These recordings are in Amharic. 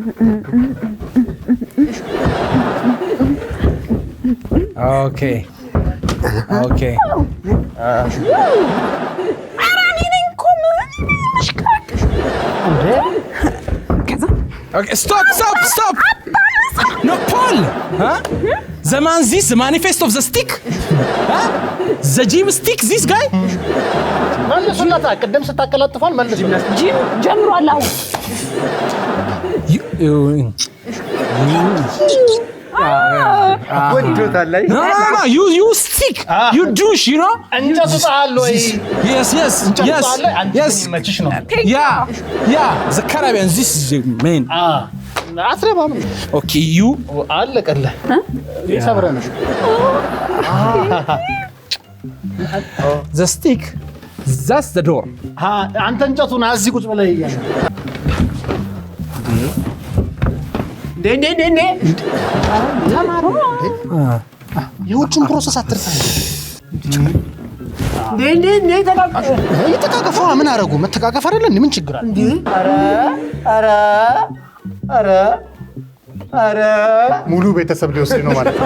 Okay. Okay. Okay, stop. No, Paul. Huh? The man, this manifest of the stick. Huh? The gym stick, this guy. መልሱላታ ቀደም ስታቀላጥፋል መልሱ ጂም ጀምሯል አሁን No, you stick. You douche, you know. እንጨቱ ጣል ወይ Yes. መችሽ ነው Yeah. The Caribbean, this is the main. አትረባም Okay, you. አለቀለ ይሰብረን The stick. That's the door. አንተ እንጨቱን አዚ ቁጭ ብለህ ይያለ ዴ ተማሩ የውጭን ፕሮሰስ አትርሳ ተቃቀፉ ምን አረጉ መተቃቀፍ አይደለ ምን ችግር አለ አረ ሙሉ ቤተሰብ ሊወስድ ነው ማለት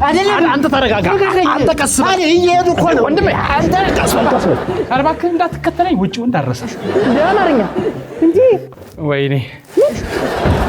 አይደለም አንተ ተረጋጋ አንተ ቀስ አለ ይሄዱ እኮ ነው ወንድሜ አንተ ቀስ እባክህ እንዳትከተለኝ ውጪው እንዳረሰ ለማርኛ እንዴ ወይኔ